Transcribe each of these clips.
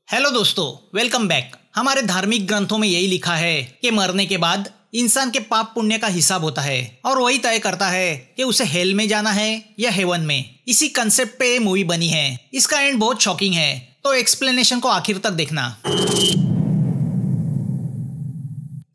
Hello दोस्तों, welcome back. हमारे धार्मिक ग्रंथों में यही लिखा है कि मरने के बाद इंसान के पाप पुण्य का हिसाब होता है और वही तय करता है कि उसे हेल में जाना है या हेवन में। इसी कंसेप्ट पे ये मूवी बनी है। इसका एंड बहुत शॉकिंग है, तो एक्सप्लेनेशन को आखिर तक देखना।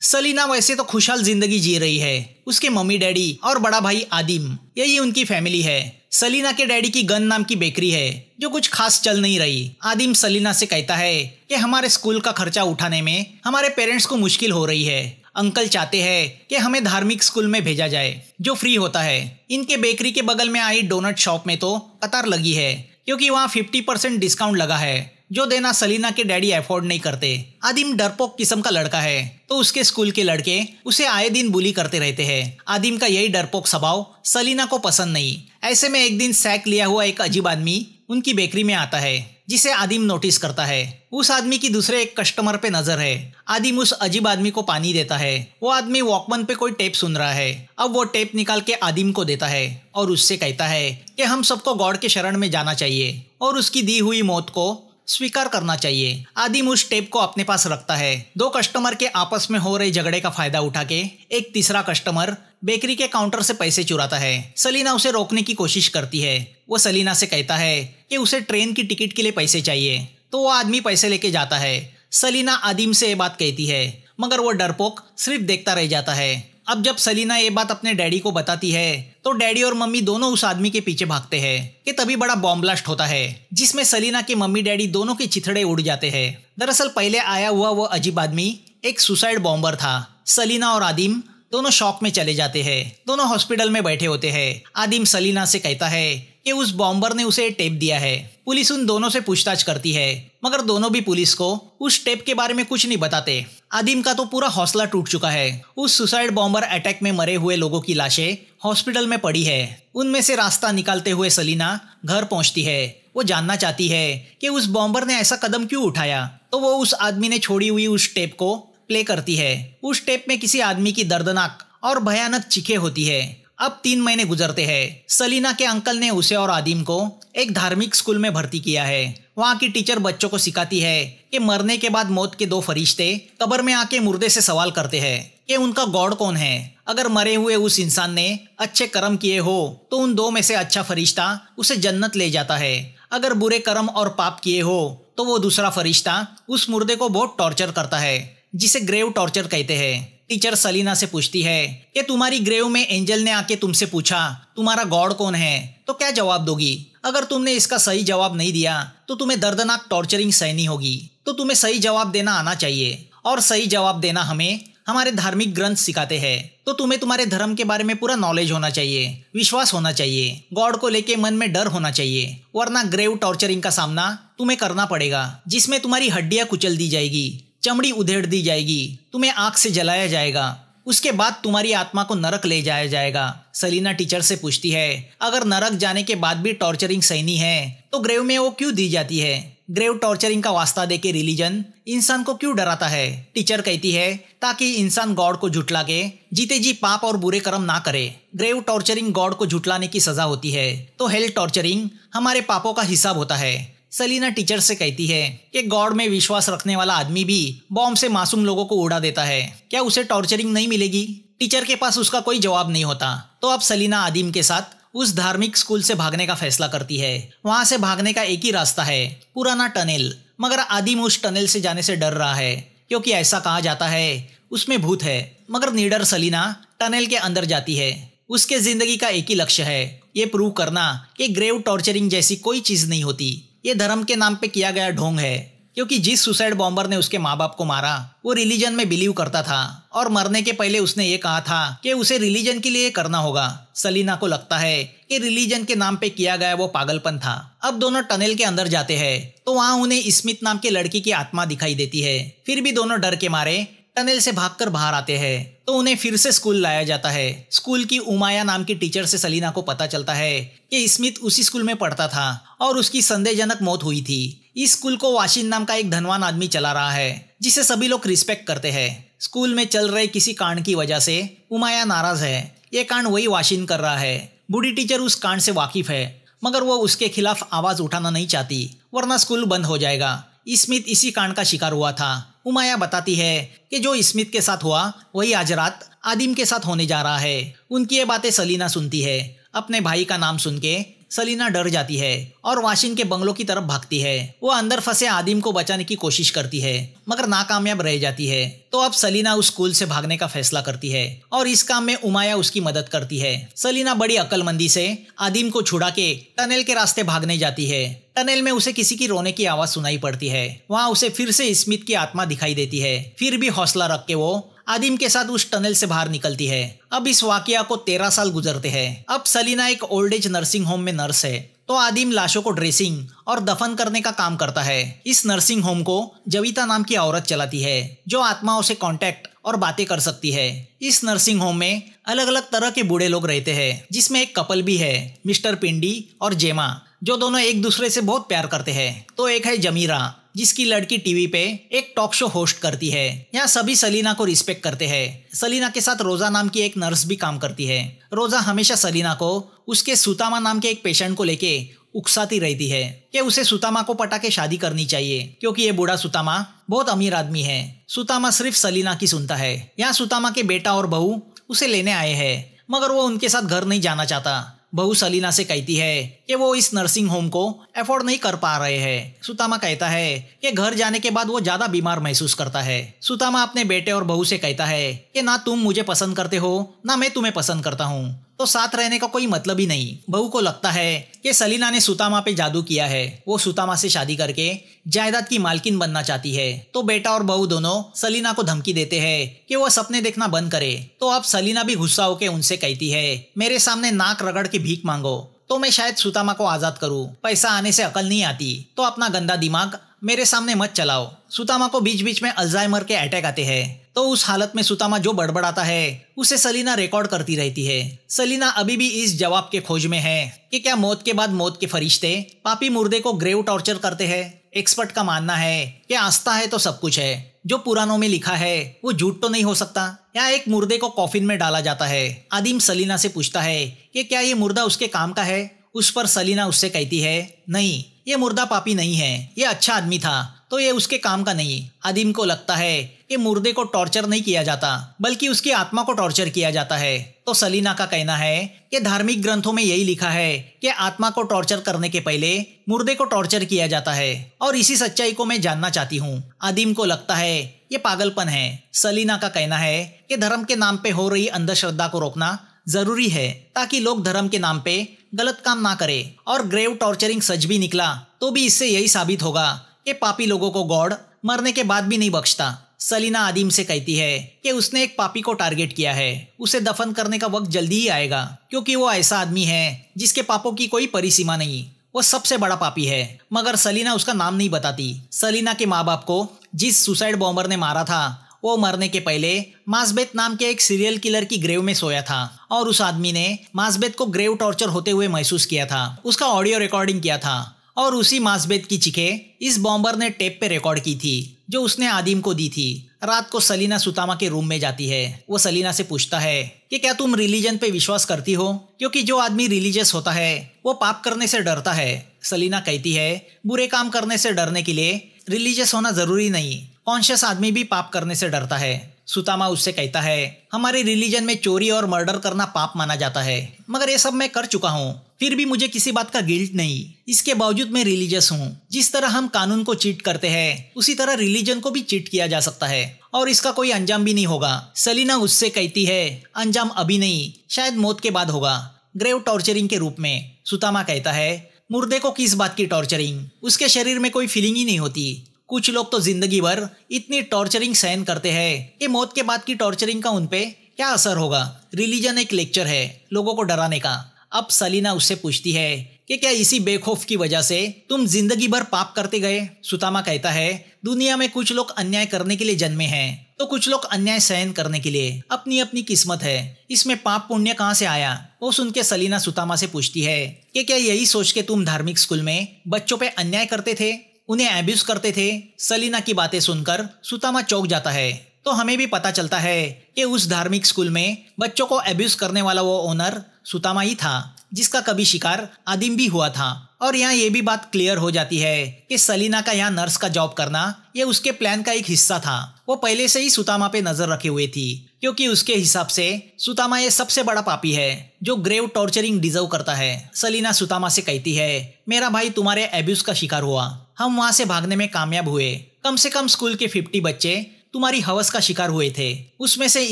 सलीना वैसे तो खुशहाल जिंदगी जी रही है। उसके मम्मी डैडी और बड़ा भाई आदिम, यही उनकी फैमिली है। सलीना के डैडी की गन नाम की बेकरी है जो कुछ खास चल नहीं रही। आदिम सलीना से कहता है कि हमारे स्कूल का खर्चा उठाने में हमारे पेरेंट्स को मुश्किल हो रही है। अंकल चाहते हैं कि हमें धार्मिक स्कूल में भेजा जाए जो फ्री होता है। इनके बेकरी के बगल में आई डोनट शॉप में तो कतार लगी है क्योंकि वहाँ 50% डिस्काउंट लगा है जो देना सलीना के डैडी अफोर्ड नहीं करते। आदिम डरपोक किस्म का लड़का है तो उसके स्कूल के लड़के उसे आए दिन बुली करते रहते हैं। आदिम का यही डरपोक स्वभाव सलीना को पसंद नहीं। ऐसे में एक दिन सैक लिया हुआ एक अजीब आदमी उनकी बेकरी में आता है जिसे आदिम नोटिस करता है। उस आदमी की दूसरे एक कस्टमर पे नजर है। आदिम उस अजीब आदमी को पानी देता है। वो आदमी वॉकमैन पे कोई टेप सुन रहा है। अब वो टेप निकाल के आदिम को देता है और उससे कहता है कि हम सबको गॉड के शरण में जाना चाहिए और उसकी दी हुई मौत को स्वीकार करना चाहिए। आदिम उस टेप को अपने पास रखता है। दो कस्टमर के आपस में हो रहे झगड़े का फायदा उठा के एक तीसरा कस्टमर बेकरी के काउंटर से पैसे चुराता है। सलीना उसे रोकने की कोशिश करती है। वो सलीना से कहता है कि उसे ट्रेन की टिकट के लिए पैसे चाहिए, तो वो आदमी पैसे लेके जाता है। सलीना आदिम से ये बात कहती है मगर वो डरपोक सिर्फ देखता रह जाता है। अब जब सलीना ये बात अपने डैडी को बताती है तो डैडी और मम्मी दोनों उस आदमी के पीछे भागते हैं कि तभी बड़ा बॉम्ब ब्लास्ट होता है जिसमें सलीना के मम्मी डैडी दोनों के चिथड़े उड़ जाते हैं। दरअसल पहले आया हुआ वो अजीब आदमी एक सुसाइड बॉम्बर था। सलीना और आदिम दोनों शॉक में चले जाते हैं। दोनों हॉस्पिटल में बैठे होते हैं। आदिम सलीना से कहता है कि उस बॉम्बर ने उसे टेप दिया है। पुलिस उन दोनों से पूछताछ करती है मगर दोनों भी पुलिस को उस टेप के बारे में कुछ नहीं बताते। आदिम का तो पूरा हौसला टूट चुका है। उस सुसाइड बॉम्बर अटैक में मरे हुए लोगों की लाशें हॉस्पिटल में पड़ी है। उनमें से रास्ता निकालते हुए सलीना घर पहुंचती है। वो जानना चाहती है कि उस बॉम्बर ने ऐसा कदम क्यों उठाया, तो वो उस आदमी ने छोड़ी हुई उस टेप को प्ले करती है। उस टेप में किसी आदमी की दर्दनाक और भयानक चीखें होती है। अब 3 महीने गुजरते हैं। सलीना के अंकल ने उसे और आदिम को एक धार्मिक स्कूल में भर्ती किया है। वहाँ की टीचर बच्चों को सिखाती है कि मरने के बाद मौत के 2 फरिश्ते कब्र में आके मुर्दे से सवाल करते हैं कि उनका गॉड कौन है। अगर मरे हुए उस इंसान ने अच्छे कर्म किए हो तो उन 2 में से अच्छा फरिश्ता उसे जन्नत ले जाता है। अगर बुरे कर्म और पाप किए हो तो वो दूसरा फरिश्ता उस मुर्दे को बहुत टॉर्चर करता है जिसे ग्रेव टॉर्चर कहते हैं। टीचर सलीना से पूछती है कि तुम्हारी ग्रेव में एंजल ने आके तुमसे पूछा तुम्हारा गॉड कौन है, तो क्या जवाब दोगी? अगर तुमने इसका सही जवाब नहीं दिया तो तुम्हें दर्दनाक टॉर्चरिंग सहनी होगी। तो तुम्हें सही जवाब देना आना चाहिए और सही जवाब देना हमें हमारे धार्मिक ग्रंथ सिखाते हैं। तो तुम्हें तुम्हारे धर्म के बारे में पूरा नॉलेज होना चाहिए, विश्वास होना चाहिए, गॉड को लेके मन में डर होना चाहिए, वरना ग्रेव टॉर्चरिंग का सामना तुम्हें करना पड़ेगा जिसमें तुम्हारी हड्डियां कुचल दी जाएगी, चमड़ी उधेड़ दी जाएगी, तुम्हें आग से जलाया जाएगा, उसके बाद तुम्हारी आत्मा को नरक ले जाया जाएगा। सलीना टीचर से पूछती है अगर नरक जाने के बाद भी टॉर्चरिंग सहनी है तो ग्रेव में वो क्यों दी जाती है? ग्रेव टॉर्चरिंग का वास्ता देके रिलीजन इंसान को क्यों डराता है? टीचर कहती है ताकि इंसान गॉड को झुठला के जीते जी पाप और बुरे कर्म ना करे। ग्रेव टॉर्चरिंग गॉड को झुठलाने की सजा होती है, तो हेल टॉर्चरिंग हमारे पापों का हिसाब होता है। सलीना टीचर से कहती है कि गॉड में विश्वास रखने वाला आदमी भी बॉम्ब से मासूम लोगों को उड़ा देता है, क्या उसे टॉर्चरिंग नहीं मिलेगी? टीचर के पास उसका कोई जवाब नहीं होता। तो अब सलीना आदिम के साथ उस धार्मिक स्कूल से भागने का फैसला करती है। वहां से भागने का एक ही रास्ता है, पुराना टनल। मगर आदिम उस टनल से जाने से डर रहा है क्योंकि ऐसा कहा जाता है उसमें भूत है। मगर निडर सलीना टनल के अंदर जाती है। उसके जिंदगी का एक ही लक्ष्य है, ये प्रूव करना कि ग्रेव टॉर्चरिंग जैसी कोई चीज नहीं होती। ये धर्म के नाम पे किया गया ढोंग है, क्योंकि जिस सुसाइड बॉम्बर ने उसके माँ बाप को मारा वो रिलीजन में बिलीव करता था और मरने के पहले उसने ये कहा था कि उसे रिलीजन के लिए करना होगा। सलीना को लगता है कि रिलीजन के नाम पे किया गया वो पागलपन था। अब दोनों टनल के अंदर जाते हैं तो वहाँ उन्हें स्मिथ नाम के लड़की की आत्मा दिखाई देती है। फिर भी दोनों डर के मारे टनल से भागकर बाहर आते हैं तो उन्हें फिर से स्कूल लाया जाता है। स्कूल की उमाया नाम की टीचर से सलीना को पता चलता है कि स्मिथ उसी स्कूल में पढ़ता था और उसकी संदेहजनक मौत हुई थी। इस स्कूल को वाशिन नाम का एक धनवान आदमी चला रहा है जिसे सभी लोग रिस्पेक्ट करते हैं। स्कूल में चल रहे किसी कांड की वजह से उमाया नाराज है। ये कांड वही वाशिन कर रहा है। बूढ़ी टीचर उस कांड से वाकिफ है मगर वो उसके खिलाफ आवाज उठाना नहीं चाहती वरना स्कूल बंद हो जाएगा। स्मिथ इसी कांड का शिकार हुआ था। उमाया बताती है कि जो स्मिथ के साथ हुआ वही आज रात आदिम के साथ होने जा रहा है। उनकी ये बातें सलीना सुनती है। अपने भाई का नाम सुन के सलीना डर जाती है और वाशिन के बंगलों की तरफ भागती है। वो अंदर फंसे आदिम को बचाने की कोशिश करती है मगर नाकामयाब रह जाती है। तो अब सलीना उस स्कूल से भागने का फैसला करती है और इस काम में उमाया उसकी मदद करती है। सलीना बड़ी अक्लमंदी से आदिम को छुड़ा के टनल के रास्ते भागने जाती है। टनल में उसे किसी की रोने की आवाज सुनाई पड़ती है। वहाँ उसे फिर से स्मिथ की आत्मा दिखाई देती है। फिर भी हौसला रख के वो आदिम के साथ उस टनल से बाहर निकलती है। अब इस वाकया को 13 साल गुजरते हैं। अब सलीना एक ओल्ड एज नर्सिंग होम में नर्स है। तो आदिम लाशों को ड्रेसिंग और दफन करने का काम करता है। इस नर्सिंग होम को जविता नाम की औरत चलाती है जो आत्माओं से कांटेक्ट और बातें कर सकती है। इस नर्सिंग होम में अलग अलग तरह के बूढ़े लोग रहते हैं जिसमें एक कपल भी है, मिस्टर पिंडी और जेमा, जो दोनों एक दूसरे से बहुत प्यार करते हैं। तो एक है जमीरा जिसकी लड़की टीवी पे एक टॉक शो होस्ट करती है। यहाँ सभी सलीना को रिस्पेक्ट करते हैं। सलीना के साथ रोजा नाम की एक नर्स भी काम करती है। रोजा हमेशा सलीना को उसके सुतामा नाम के एक पेशेंट को लेके उकसाती रहती है कि उसे सुतामा को पटा के शादी करनी चाहिए क्योंकि ये बूढ़ा सुतामा बहुत अमीर आदमी है। सुतामा सिर्फ सलीना की सुनता है। यहाँ सुतामा के बेटा और बहू उसे लेने आए हैं मगर वो उनके साथ घर नहीं जाना चाहता। बहू सलीना से कहती है कि वो इस नर्सिंग होम को अफोर्ड नहीं कर पा रहे हैं। सुतामा कहता है कि घर जाने के बाद वो ज्यादा बीमार महसूस करता है। सुतामा अपने बेटे और बहू से कहता है कि ना तुम मुझे पसंद करते हो ना मैं तुम्हें पसंद करता हूँ, तो साथ रहने का कोई मतलब ही नहीं। बहू को लगता है कि सलीना ने सुतामा पे जादू किया है। वो सुतामा से शादी करके जायदाद की मालकिन बनना चाहती है। तो बेटा और बहू दोनों सलीना को धमकी देते हैं कि वो सपने देखना बंद करे। तो अब सलीना भी गुस्सा होकर उनसे कहती है मेरे सामने नाक रगड़ के भीख मांगो तो मैं शायद सुतामा को आजाद करूं। पैसा आने से अकल नहीं आती तो अपना गंदा दिमाग मेरे सामने मत चलाओ। सुतामा को बीच बीच में अल्जाइमर के अटैक आते हैं। तो उस हालत में सुतामा जो बड़बड़ाता है उसे सलीना रिकॉर्ड करती रहती है। सलीना अभी भी इस जवाब के खोज में है कि क्या मौत के बाद मौत के फरिश्ते पापी मुर्दे को ग्रेव टॉर्चर करते हैं। एक्सपर्ट का मानना है कि आस्था है तो सब कुछ है। जो पुरानों में लिखा है वो झूठ तो नहीं हो सकता। यहाँ एक मुर्दे को कॉफिन में डाला जाता है। आदिम सलीना से पूछता है कि क्या ये मुर्दा उसके काम का है। उस पर सलीना उससे कहती है नहीं, ये मुर्दा पापी नहीं है, ये अच्छा आदमी था तो ये उसके काम का नहीं। आदिम को लगता है कि मुर्दे को टॉर्चर नहीं किया जाता बल्कि उसकी आत्मा को टॉर्चर किया जाता है। तो सलीना का कहना है कि धार्मिक ग्रंथों में यही लिखा है कि आत्मा को टॉर्चर करने के पहले मुर्दे को टॉर्चर किया जाता है और इसी सच्चाई को मैं जानना चाहती हूँ। आदिम को लगता है ये पागलपन है। सलीना का कहना है कि धर्म के नाम पे हो रही अंधश्रद्धा को रोकना जरूरी है ताकि लोग धर्म के नाम पे गलत काम ना करे। और ग्रेव टॉर्चरिंग सच भी निकला तो भी इससे यही साबित होगा कि पापी लोगों को गॉड मरने के बाद भी नहीं बख्शता। सलीना आदिम से कहती है कि उसने एक पापी को टारगेट किया है। उसे दफन करने का वक्त जल्दी ही आएगा क्योंकि वो ऐसा आदमी है जिसके पापों की कोई परिसीमा नहीं। वो सबसे बड़ा पापी है मगर सलीना उसका नाम नहीं बताती। सलीना के माँ बाप को जिस सुसाइड बॉम्बर ने मारा था वो मरने के पहले मास्बेथ नाम के एक सीरियल किलर की ग्रेव में सोया था और उस आदमी ने मास्बेथ को ग्रेव टॉर्चर होते हुए महसूस किया था। उसका ऑडियो रिकॉर्डिंग किया था और उसी मास्बेथ की चीखें इस बॉम्बर ने टेप पे रिकॉर्ड की थी जो उसने आदिम को दी थी। रात को सलीना सुतामा के रूम में जाती है। वो सलीना से पूछता है कि क्या तुम रिलीजन पे विश्वास करती हो, क्योंकि जो आदमी रिलीजियस होता है वो पाप करने से डरता है। सलीना कहती है बुरे काम करने से डरने के लिए रिलीजियस होना जरूरी नहीं, कॉन्शियस आदमी भी पाप करने से डरता है। सुतामा उससे कहता है हमारे रिलीजन में चोरी और मर्डर करना पाप माना जाता है मगर ये सब मैं कर चुका हूँ, फिर भी मुझे किसी बात का गिल्ट नहीं। इसके बावजूद मैं रिलीजियस हूँ। जिस तरह हम कानून को चीट करते हैं उसी तरह रिलीजन को भी चीट किया जा सकता है और इसका कोई अंजाम भी नहीं होगा। सलीना उससे कहती है अंजाम अभी नहीं, शायद मौत के बाद होगा, ग्रेव टॉर्चरिंग के रूप में। सुतामा कहता है मुर्दे को किस बात की टॉर्चरिंग, उसके शरीर में कोई फीलिंग ही नहीं होती। कुछ लोग तो जिंदगी भर इतनी टॉर्चरिंग सहन करते हैं कि मौत के बाद की टॉर्चरिंग का उनपे क्या असर होगा। रिलीजन एक लेक्चर है लोगों को डराने का। अब सलीना उससे पूछती है कि क्या इसी बेखौफ की वजह से तुम जिंदगी भर पाप करते गए। सुतामा कहता है दुनिया में कुछ लोग अन्याय करने के लिए जन्मे हैं तो कुछ लोग अन्याय सहन करने के लिए। अपनी अपनी किस्मत है, इसमें पाप पुण्य कहाँ से आया। वो सुन के सलीना सुतामा से पूछती है कि क्या यही सोच के तुम धार्मिक स्कूल में बच्चों पे अन्याय करते थे, उन्हें एब्यूज करते थे। सलीना की बातें सुनकर सुतामा चौंक जाता है। तो हमें भी पता चलता है कि उस धार्मिक स्कूल में बच्चों को एब्यूज करने वाला वो ओनर सुतामा ही था जिसका कभी शिकार आदिम भी हुआ था और यहाँ ये भी बात क्लियर हो जाती है कि सलीना का यहाँ नर्स का जॉब करना ये उसके प्लान का एक हिस्सा था। वो पहले से ही सुतामा पे नजर रखे हुए थी, क्योंकि उसके हिसाब से सुतामा ये सबसे बड़ा पापी है जो ग्रेव टॉर्चरिंग डिजर्व करता है। सलीना सुतामा से कहती है, मेरा भाई तुम्हारे एब्यूज का शिकार हुआ, हम वहाँ से भागने में कामयाब हुए। कम से कम स्कूल के 50 बच्चे तुम्हारी हवस का शिकार हुए थे, उसमें से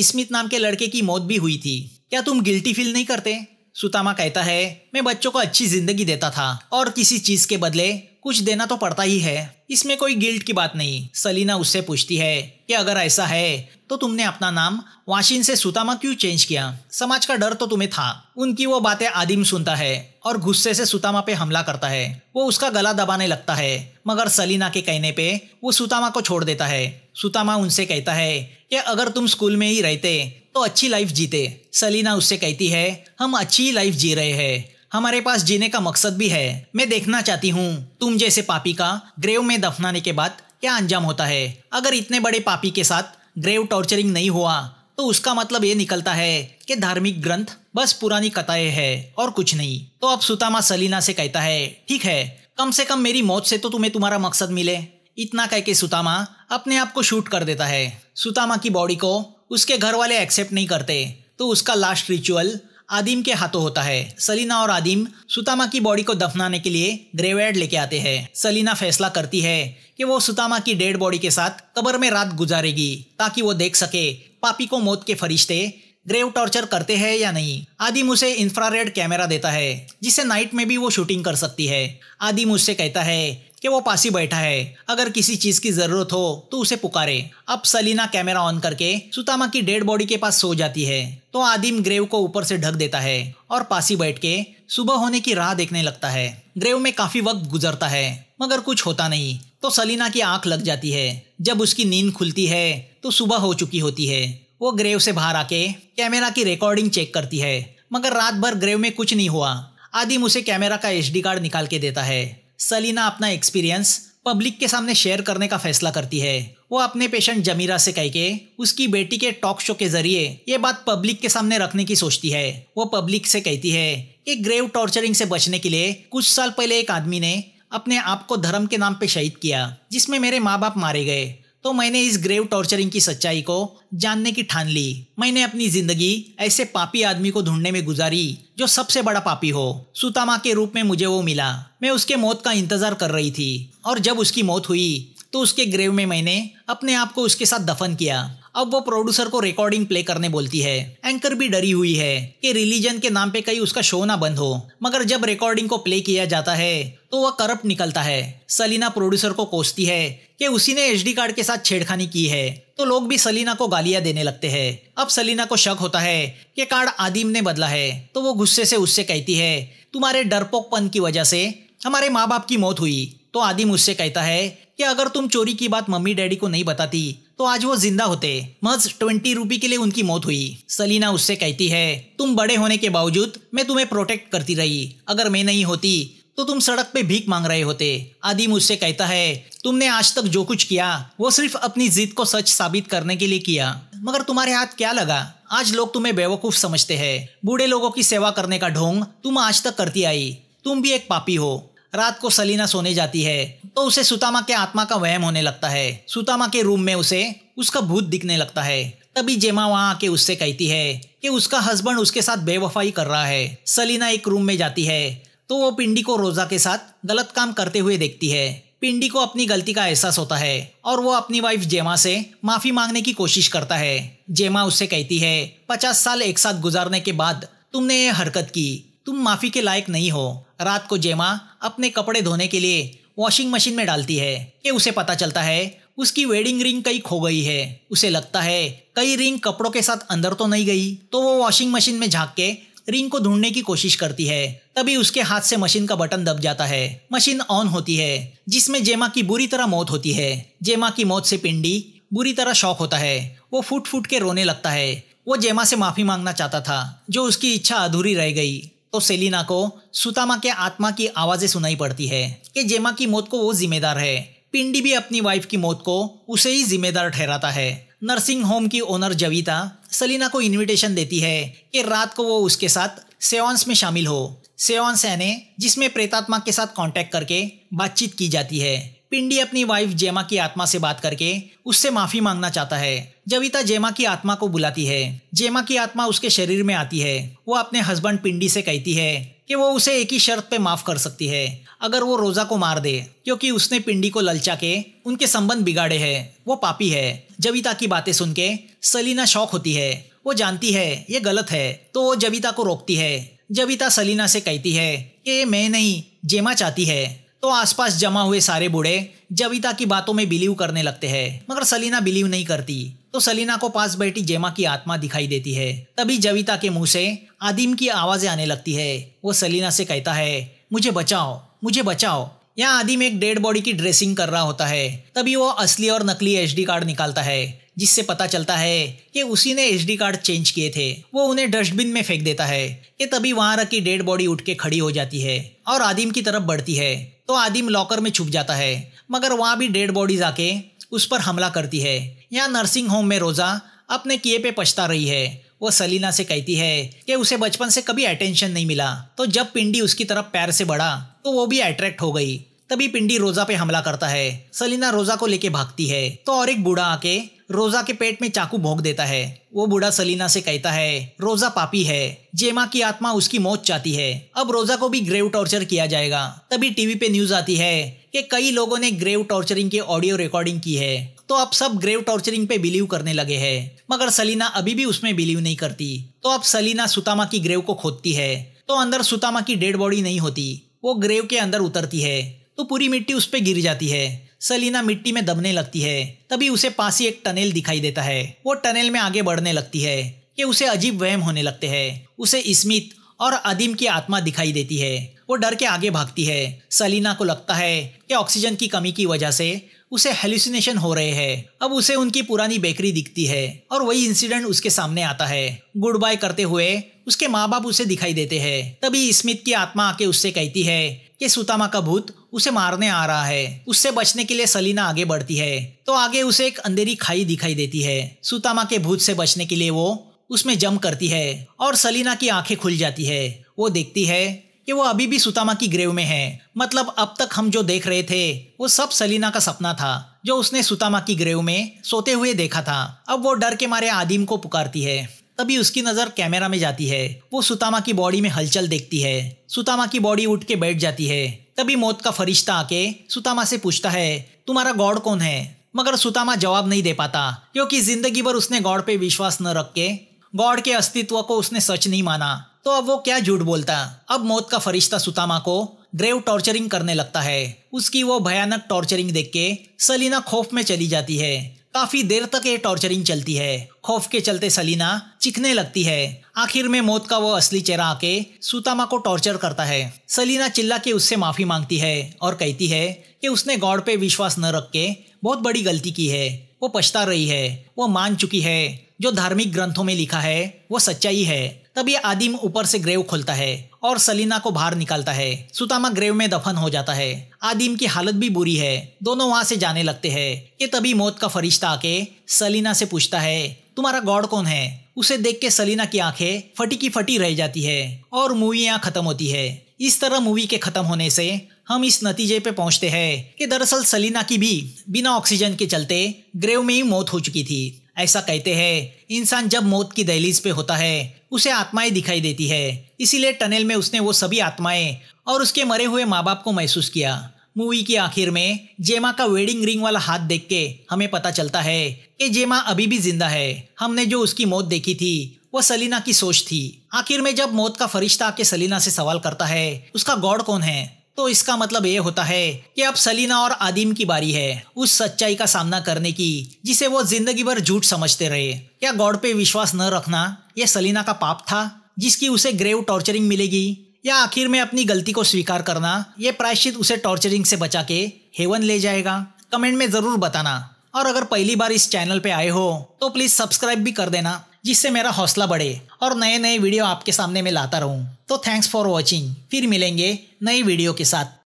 स्मिथ नाम के लड़के की मौत भी हुई थी। क्या तुम गिल्टी फील नहीं करते? सुतामा कहता है, मैं बच्चों को अच्छी जिंदगी देता था और किसी चीज के बदले कुछ देना तो पड़ता ही है, इसमें कोई गिल्ट की बात नहीं। सलीना उससे पूछती है कि अगर ऐसा है तो तुमने अपना नाम वाशिन से सुतामा क्यों चेंज किया? समाज का डर तो तुम्हें था। उनकी वो बातें आदिम सुनता है और गुस्से से सुतामा पे हमला करता है। वो उसका गला दबाने लगता है, मगर सलीना के कहने पे वो सुतामा को छोड़ देता है। सुतामा उनसे कहता है कि अगर तुम स्कूल में ही रहते तो अच्छी लाइफ जीते। सलीना उससे कहती है, हम अच्छी लाइफ जी रहे हैं, हमारे पास जीने का मकसद भी है। मैं देखना चाहती हूँ तुम जैसे पापी का ग्रेव में दफनाने के बाद क्या अंजाम होता है। अगर इतने बड़े पापी के साथ ग्रेव टॉर्चरिंग नहीं हुआ तो उसका मतलब ये निकलता है कि धार्मिक ग्रंथ बस पुरानी कथाएं हैं और कुछ नहीं। तो अब सुतामा सलीना से कहता है, ठीक है, कम से कम मेरी मौत से तो तुम्हें तुम्हारा मकसद मिले। इतना कह के सुतामा अपने आप को शूट कर देता है। सुतामा की बॉडी को उसके घर वाले एक्सेप्ट नहीं करते तो उसका लास्ट रिचुअल आदिम के हाथों होता है। सलीना और आदिम सुतामा की बॉडी को दफनाने के लिए ग्रेवयार्ड लेके आते हैं। सलीना फैसला करती है कि वो सुतामा की डेड बॉडी के साथ कब्र में रात गुजारेगी ताकि वो देख सके पापी को मौत के फरिश्ते ग्रेव टॉर्चर करते हैं या नहीं। आदिम उसे इंफ्रारेड कैमरा देता है जिससे नाइट में भी वो शूटिंग कर सकती है। आदिम उससे कहता है कि वो पास ही बैठा है, अगर किसी चीज की जरूरत हो तो उसे पुकारे। अब सलीना कैमरा ऑन करके सुतामा की डेड बॉडी के पास सो जाती है तो आदिम ग्रेव को ऊपर से ढक देता है और पास ही बैठ के सुबह होने की राह देखने लगता है। ग्रेव में काफी वक्त गुजरता है मगर कुछ होता नहीं तो सलीना की आंख लग जाती है। जब उसकी नींद खुलती है तो सुबह हो चुकी होती है। वो ग्रेव से बाहर आके कैमरा की रिकॉर्डिंग चेक करती है मगर रात भर ग्रेव में कुछ नहीं हुआ। आदिम उसे कैमरा का SD कार्ड निकाल के देता है। सलीना अपना एक्सपीरियंस पब्लिक के सामने शेयर करने का फैसला करती है। वो अपने पेशेंट जमीरा से कह के उसकी बेटी के टॉक शो के जरिए ये बात पब्लिक के सामने रखने की सोचती है। वो पब्लिक से कहती है कि ग्रेव टॉर्चरिंग से बचने के लिए कुछ साल पहले एक आदमी ने अपने आप को धर्म के नाम पे शहीद किया जिसमें मेरे माँ बाप मारे गए, तो मैंने इस ग्रेव टॉर्चरिंग की सच्चाई को जानने की ठान ली। मैंने अपनी जिंदगी ऐसे पापी आदमी को ढूंढने में गुजारी जो सबसे बड़ा पापी हो। सुतामा के रूप में मुझे वो मिला। मैं उसके मौत का इंतजार कर रही थी और जब उसकी मौत हुई तो उसके ग्रेव में मैंने अपने आप को उसके साथ दफन किया। अब वो प्रोड्यूसर को रिकॉर्डिंग प्ले करने बोलती है। एंकर भी डरी हुई है कि रिलीजन के नाम पे कहीं उसका शो ना बंद हो, मगर जब रिकॉर्डिंग को प्ले किया जाता है तो वह करप्ट निकलता है। सलीना प्रोड्यूसर को कोसती है कि उसी ने SD कार्ड के साथ छेड़खानी की है, तो लोग भी सलीना को गालियां देने लगते हैं। अब सलीना को शक होता है कि कार्ड आदिम ने बदला है, तो वो गुस्से से उससे कहती है, तुम्हारे डरपोकपन की वजह से हमारे माँ बाप की मौत हुई। तो आदिम उससे कहता है कि अगर तुम चोरी की बात मम्मी डैडी को नहीं बताती तो आज वो जिंदा होते। महज 20 रुपए के लिए उनकी मौत हुई। सलीना उससे कहती है, तुम बड़े होने के बावजूद मैं तुम्हें प्रोटेक्ट करती रही, अगर मैं नहीं होती तो तुम सड़क पे भीख मांग रहे होते। आदिम उससे कहता है, तुमने आज तक जो कुछ किया वो सिर्फ अपनी जिद को सच साबित करने के लिए किया, मगर तुम्हारे हाथ क्या लगा? आज लोग तुम्हें बेवकूफ समझते हैं। बूढ़े लोगों की सेवा करने का ढोंग तुम आज तक करती आई, तुम भी एक पापी हो। रात को सलीना सोने जाती है तो उसे सुतामा के आत्मा का वहम होने लगता है। सुतामा के रूम में उसे उसका भूत दिखने लगता है। तभी जेमा वहां आके उससे कहती है कि उसका हस्बैंड उसके साथ बेवफाई कर रहा है। सलीना एक रूम में जाती है तो वो पिंडी को रोजा के साथ गलत काम करते हुए देखती है। पिंडी को अपनी गलती का एहसास होता है और वो अपनी वाइफ जेमा से माफी मांगने की कोशिश करता है। जेमा उससे कहती है, 50 साल एक साथ गुजारने के बाद तुमने ये हरकत की, तुम माफी के लायक नहीं हो। रात को जेमा अपने कपड़े धोने के लिए वॉशिंग मशीन में डालती है कि उसे पता चलता है उसकी वेडिंग रिंग कहीं खो गई है। उसे लगता है कई रिंग कपड़ों के साथ अंदर तो नहीं गई, तो वो वॉशिंग मशीन में झांक के रिंग को ढूंढने की कोशिश करती है। तभी उसके हाथ से मशीन का बटन दब जाता है। मशीन ऑन होती है जिसमें जेमा की बुरी तरह मौत होती है। जेमा की मौत से पिंडी बुरी तरह शॉक होता है। वो फूट फूट के रोने लगता है। वो जेमा से माफी मांगना चाहता था, जो उसकी इच्छा अधूरी रह गई। तो सेलिना को सुतामा के आत्मा की आवाजें सुनाई पड़ती है कि जेमा की मौत को वो जिम्मेदार है। पिंडी भी अपनी वाइफ की मौत को उसे ही जिम्मेदार ठहराता है। नर्सिंग होम की ओनर जवीता सलीना को इनविटेशन देती है कि रात को वो उसके साथ सेवांस में शामिल हो। सेवांस यानी जिसमें प्रेतात्मा के साथ कांटेक्ट करके बातचीत की जाती है। पिंडी अपनी वाइफ जेमा की आत्मा से बात करके उससे माफी मांगना चाहता है। जविता जेमा की आत्मा को बुलाती है। जेमा की आत्मा उसके शरीर में आती है। वो अपने हस्बैंड पिंडी से कहती है कि वो उसे एक ही शर्त पे माफ कर सकती है, अगर वो रोजा को मार दे, क्योंकि उसने पिंडी को ललचा के उनके संबंध बिगाड़े हैं। वो पापी है। जविता की बातें सुन के सलीना शॉक होती है। वो जानती है ये गलत है, तो वो जविता को रोकती है। जविता सलीना से कहती है कि ये मैं नहीं, जेमा चाहती है। तो आसपास जमा हुए सारे बूढ़े जविता की बातों में बिलीव करने लगते हैं, मगर सलीना बिलीव नहीं करती। तो सलीना को पास बैठी जेमा की आत्मा दिखाई देती है। तभी जविता के मुंह से आदिम की आवाजें आने लगती है। वो सलीना से कहता है मुझे बचाओ, मुझे बचाओ। यहाँ आदिम एक डेड बॉडी की ड्रेसिंग कर रहा होता है। तभी वो असली और नकली एचडी कार्ड निकालता है, जिससे पता चलता है कि उसी ने एचडी कार्ड चेंज किए थे। वो उन्हें डस्टबिन में फेंक देता है कि तभी वहां रखी डेड बॉडी उठ के खड़ी हो जाती है और आदिम की तरफ बढ़ती है। तो आदिम लॉकर में छुप जाता है, मगर वहां भी डेड बॉडीज आके उस पर हमला करती है। यहाँ नर्सिंग होम में रोजा अपने किए पे पछता रही है। वो सलीना से कहती है कि उसे बचपन से कभी अटेंशन नहीं मिला, तो जब पिंडी उसकी तरफ पैर से बढ़ा तो वो भी अट्रैक्ट हो गई। तभी पिंडी रोजा पे हमला करता है। सलीना रोजा को लेके भागती है, तो और एक बूढ़ा आके रोजा के पेट में चाकू भोंक देता है। वो बूढ़ा सलीना से कहता है रोजा पापी है, जेमा की आत्मा उसकी मौत चाहती है, अब रोजा को भी ग्रेव टॉर्चर किया जाएगा। तभी टीवी पे न्यूज आती है कि कई लोगों ने ग्रेव टॉर्चरिंग की ऑडियो रिकॉर्डिंग की है, तो अब सब ग्रेव टॉर्चरिंग पे बिलीव करने लगे हैं। मगर सलीना अभी भी उसमें बिलीव नहीं करती। तो अब सलीना सुतामा की ग्रेव को खोदती है, तो अंदर सुतामा की डेड बॉडी नहीं होती। वो ग्रेव के अंदर उतरती है तो पूरी मिट्टी उस पे गिर जाती है। सलीना मिट्टी में दबने लगती है। तभी उसे पास ही एक टनल दिखाई देता है। वो टनल में आगे बढ़ने लगती है कि उसे अजीब वहम होने लगते हैं। उसे स्मिथ और आदिम की आत्मा दिखाई देती है। वो डर के आगे भागती है। सलीना को लगता है कि ऑक्सीजन की कमी की वजह से उसे हेलुसिनेशन हो रहे हैं। अब उसे उनकी पुरानी बेकरी दिखती है और वही इंसिडेंट उसके सामने आता है। गुड बाय करते हुए उसके माँ बाप उसे दिखाई देते हैं। तभी स्मिथ की आत्मा आके उससे कहती है कि सुतामा का भूत उसे मारने आ रहा है। उससे बचने के लिए सलीना आगे बढ़ती है, तो आगे उसे एक अंधेरी खाई दिखाई देती है। सुतामा के भूत से बचने के लिए वो उसमें जंप करती है और सलीना की आंखें खुल जाती है। वो देखती है कि वो अभी भी सुतामा की ग्रेव में है। मतलब अब तक हम जो देख रहे थे वो सब सलीना का सपना था, जो उसने सुतामा की ग्रेव में सोते हुए देखा था। अब वो डर के मारे आदिम को पुकारती है। तभी उसकी नजर कैमरा में जाती है। वो सुतामा की बॉडी में हलचल देखती है। सुतामा की बॉडी उठ के बैठ जाती है। तभी मौत का फरिश्ता आके सुतामा से पूछता है तुम्हारा गॉड कौन है। मगर सुतामा जवाब नहीं दे पाता, क्योंकि जिंदगी भर उसने गॉड पे विश्वास न रख के गॉड के अस्तित्व को उसने सच नहीं माना, तो अब वो क्या झूठ बोलता। अब मौत का फरिश्ता सुतामा को ग्रेव टॉर्चरिंग करने लगता है। उसकी वो भयानक टॉर्चरिंग देख के सलीना खौफ में चली जाती है। काफी देर तक ये टॉर्चरिंग चलती है। खौफ के चलते सलीना चिखने लगती है। आखिर में मौत का वो असली चेहरा आके सुतामा को टॉर्चर करता है। सलीना चिल्ला के उससे माफी मांगती है और कहती है कि उसने गॉड पे विश्वास न रख के बहुत बड़ी गलती की है। वो पछता रही है। वो मान चुकी है जो धार्मिक ग्रंथों में लिखा है वो सच्चाई है। तभी आदिम ऊपर से ग्रेव खोलता है और सलीना को बाहर निकालता है। सुतामा ग्रेव में दफन हो जाता है। आदिम की हालत भी बुरी है। दोनों वहां से जाने लगते हैं कि तभी मौत का फरिश्ता आके सलीना से पूछता है तुम्हारा गॉड कौन है। उसे देख के सलीना की आंखें फटी की फटी रह जाती है और मूवी यहाँ खत्म होती है। इस तरह मूवी के खत्म होने से हम इस नतीजे पे पहुंचते हैं कि दरअसल सलीना की भी बिना ऑक्सीजन के चलते ग्रेव में ही मौत हो चुकी थी। ऐसा कहते हैं इंसान जब मौत की दहलीज पे होता है उसे आत्माएं दिखाई देती है, इसीलिए टनल में उसने वो सभी आत्माएं और उसके मरे हुए माँ बाप को महसूस किया। मूवी की आखिर में जेमा का वेडिंग रिंग वाला हाथ देख के हमें पता चलता है कि जेमा अभी भी जिंदा है। हमने जो उसकी मौत देखी थी वो सलीना की सोच थी। आखिर में जब मौत का फरिश्ता आके सलीना से सवाल करता है उसका गॉड कौन है, तो इसका मतलब ये होता है कि अब सलीना और आदिम की बारी है उस सच्चाई का सामना करने की जिसे वो जिंदगी भर झूठ समझते रहे। क्या गॉड पे विश्वास न रखना ये सलीना का पाप था जिसकी उसे ग्रेव टॉर्चरिंग मिलेगी, या आखिर में अपनी गलती को स्वीकार करना ये प्रायश्चित उसे टॉर्चरिंग से बचा के हेवन ले जाएगा? कमेंट में जरूर बताना। और अगर पहली बार इस चैनल पे आए हो तो प्लीज सब्सक्राइब भी कर देना, जिससे मेरा हौसला बढ़े और नए नए वीडियो आपके सामने मैं लाता रहूं। तो थैंक्स फॉर वॉचिंग। फिर मिलेंगे नई वीडियो के साथ।